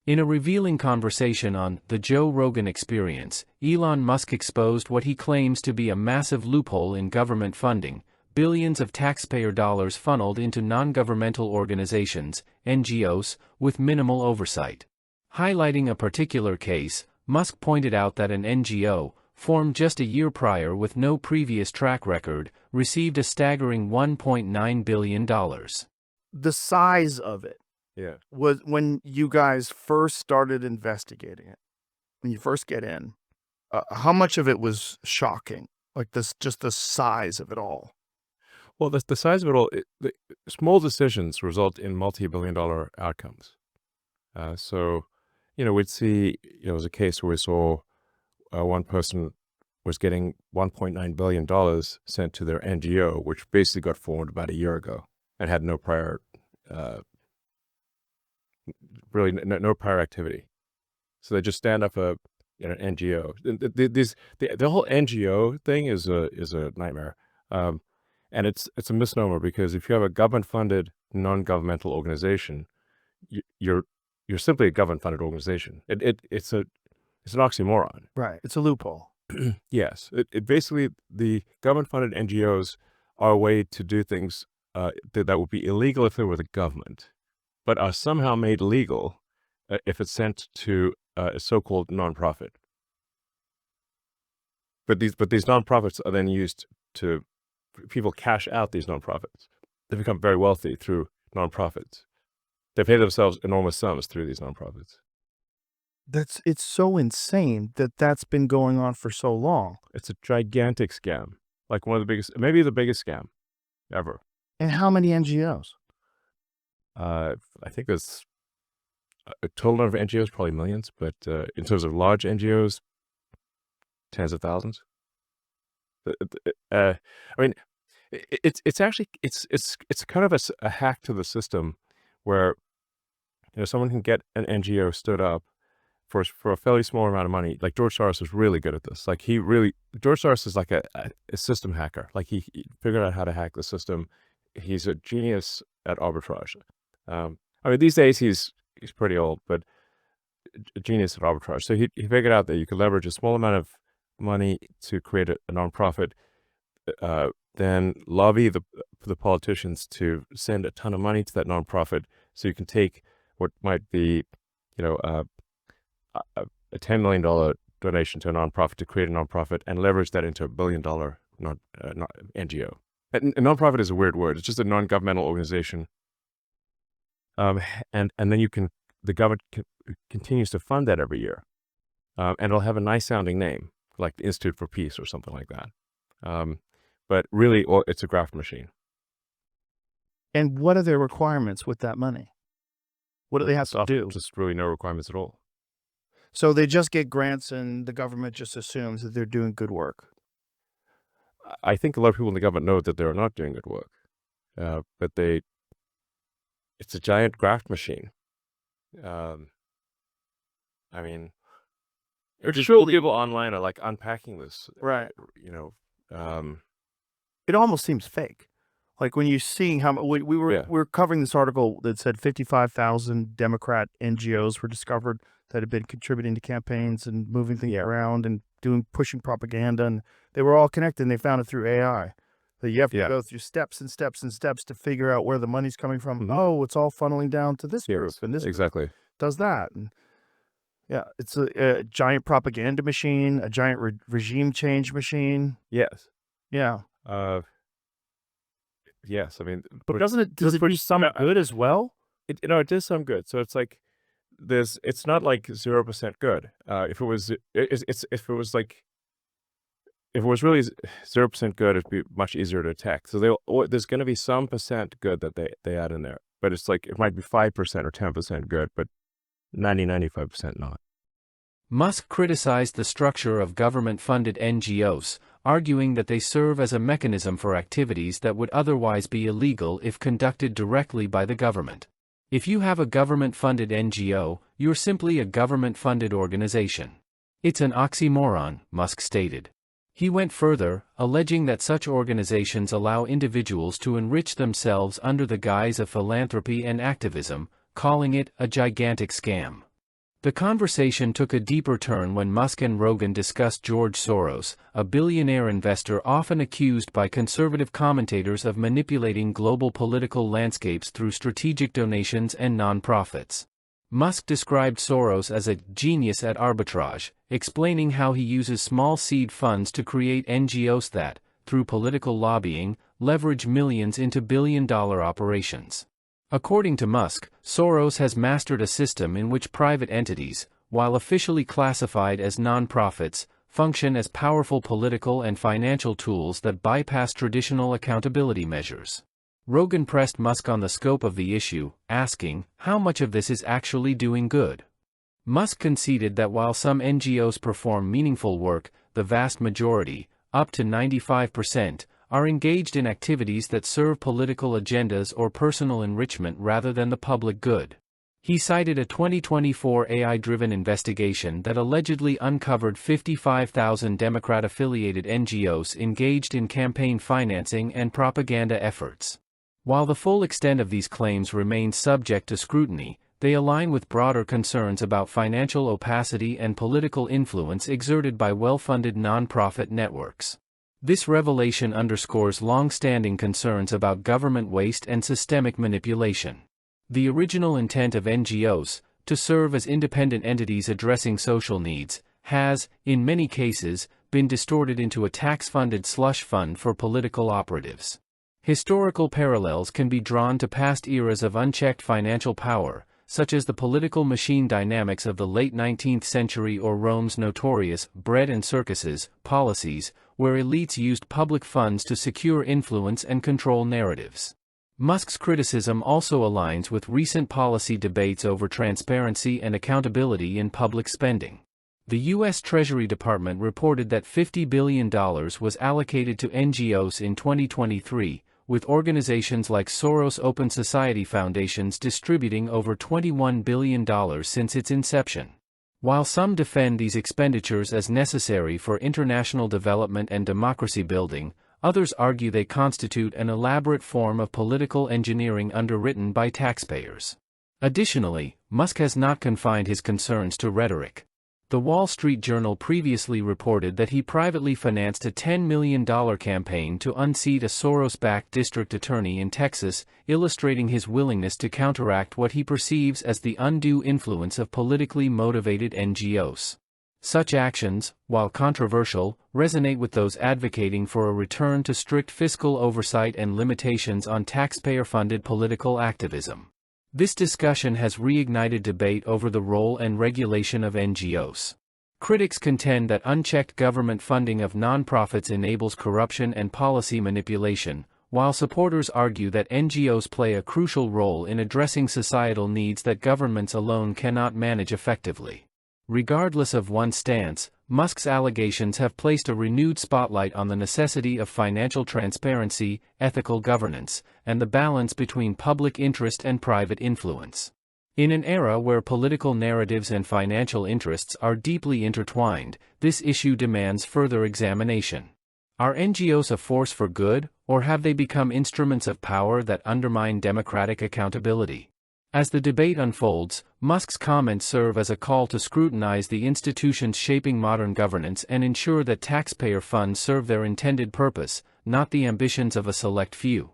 In a revealing conversation on The Joe Rogan Experience, Elon Musk exposed what he claims to be a massive loophole in government funding, billions of taxpayer dollars funneled into non-governmental organizations, NGOs, with minimal oversight. Highlighting a particular case, Musk pointed out that an NGO, formed just a year prior with no previous track record, received a staggering $1.9 billion. The size of it was when you guys first started investigating it, when you first get in, how much of it was shocking? Like this, just the size of it all. Well, the size of it all, the small decisions result in multi-billion-dollar outcomes. So, we'd see, it was a case where we saw one person was getting $1.9 billion sent to their NGO, which basically got formed about a year ago and had no prior, no prior activity. So they just stand up an NGO. The whole NGO thing is a nightmare. And it's a misnomer, because if you have a government-funded non-governmental organization, you're simply a government-funded organization. It's an oxymoron. Right. It's a loophole. Yes. It basically, the government-funded NGOs are a way to do things that would be illegal if they were the government, but are somehow made legal if it's sent to a so-called nonprofit. But these nonprofits are then used to, people cash out these nonprofits. They become very wealthy through nonprofits. They pay themselves enormous sums through these nonprofits. It's so insane that that's been going on for so long. It's a gigantic scam, like one of the biggest, maybe the biggest scam ever. And how many NGOs? I think there's a total number of NGOs, probably millions, but in terms of large NGOs, tens of thousands. I mean, it's actually kind of a hack to the system where someone can get an NGO stood up for a fairly small amount of money. Like George Soros was really good at this. Like George Soros is like a system hacker. Like he figured out how to hack the system. He's a genius at arbitrage. I mean, these days he's pretty old, but a genius at arbitrage. So he figured out that you could leverage a small amount of money to create a nonprofit, then lobby the politicians to send a ton of money to that nonprofit, so you can take what might be, a $10 million donation to a nonprofit to create a nonprofit and leverage that into $1 billion NGO. A nonprofit is a weird word. It's just a non-governmental organization. And then the government continues to fund that every year. And it'll have a nice sounding name, like the Institute for Peace or something like that. But really, it's a graft machine. And what are their requirements with that money? What do they have to do? Just really no requirements at all. So they just get grants and the government just assumes that they're doing good work. I think a lot of people in the government know that they're not doing good work. But it's a giant graft machine. I mean, just people online are like unpacking this. Right. It almost seems fake. Like when you're seeing how we were covering this article that said 55,000 Democrat NGOs were discovered that had been contributing to campaigns and moving things around and pushing propaganda, and they were all connected, and they found it through AI. That you have to go through steps and steps and steps to figure out where the money's coming from. Mm-hmm. Oh, it's all funneling down to this group, and this exactly group does that. And it's a giant propaganda machine, a giant regime change machine. Yes. Yeah. Yes, I mean, but does it do some good as well? It does some good. So it's like it's not like 0% good. If it was really 0% good, it'd be much easier to attack. So there's going to be some percent good that they add in there, but it's like it might be 5% or 10% good, but 95% not. Musk criticized the structure of government-funded NGOs, arguing that they serve as a mechanism for activities that would otherwise be illegal if conducted directly by the government. If you have a government-funded NGO, you're simply a government-funded organization. It's an oxymoron, Musk stated. He went further, alleging that such organizations allow individuals to enrich themselves under the guise of philanthropy and activism, calling it a gigantic scam. The conversation took a deeper turn when Musk and Rogan discussed George Soros, a billionaire investor often accused by conservative commentators of manipulating global political landscapes through strategic donations and nonprofits. Musk described Soros as a genius at arbitrage, explaining how he uses small seed funds to create NGOs that, through political lobbying, leverage millions into billion-dollar operations. According to Musk, Soros has mastered a system in which private entities, while officially classified as nonprofits, function as powerful political and financial tools that bypass traditional accountability measures. Rogan pressed Musk on the scope of the issue, asking, how much of this is actually doing good? Musk conceded that while some NGOs perform meaningful work, the vast majority, up to 95%, are engaged in activities that serve political agendas or personal enrichment rather than the public good. He cited a 2024 AI-driven investigation that allegedly uncovered 55,000 Democrat-affiliated NGOs engaged in campaign financing and propaganda efforts. While the full extent of these claims remains subject to scrutiny, they align with broader concerns about financial opacity and political influence exerted by well-funded nonprofit networks. This revelation underscores long-standing concerns about government waste and systemic manipulation. The original intent of NGOs, to serve as independent entities addressing social needs, has, in many cases, been distorted into a tax-funded slush fund for political operatives. Historical parallels can be drawn to past eras of unchecked financial power, such as the political machine dynamics of the late 19th century or Rome's notorious bread and circuses policies, where elites used public funds to secure influence and control narratives. Musk's criticism also aligns with recent policy debates over transparency and accountability in public spending. The U.S. Treasury Department reported that $50 billion was allocated to NGOs in 2023, with organizations like Soros Open Society Foundations distributing over $21 billion since its inception. While some defend these expenditures as necessary for international development and democracy building, others argue they constitute an elaborate form of political engineering underwritten by taxpayers. Additionally, Musk has not confined his concerns to rhetoric. The Wall Street Journal previously reported that he privately financed a $10 million campaign to unseat a Soros-backed district attorney in Texas, illustrating his willingness to counteract what he perceives as the undue influence of politically motivated NGOs. Such actions, while controversial, resonate with those advocating for a return to strict fiscal oversight and limitations on taxpayer-funded political activism. This discussion has reignited debate over the role and regulation of NGOs. Critics contend that unchecked government funding of nonprofits enables corruption and policy manipulation, while supporters argue that NGOs play a crucial role in addressing societal needs that governments alone cannot manage effectively. Regardless of one's stance, Musk's allegations have placed a renewed spotlight on the necessity of financial transparency, ethical governance, and the balance between public interest and private influence. In an era where political narratives and financial interests are deeply intertwined, this issue demands further examination. Are NGOs a force for good, or have they become instruments of power that undermine democratic accountability? As the debate unfolds, Musk's comments serve as a call to scrutinize the institutions shaping modern governance and ensure that taxpayer funds serve their intended purpose, not the ambitions of a select few.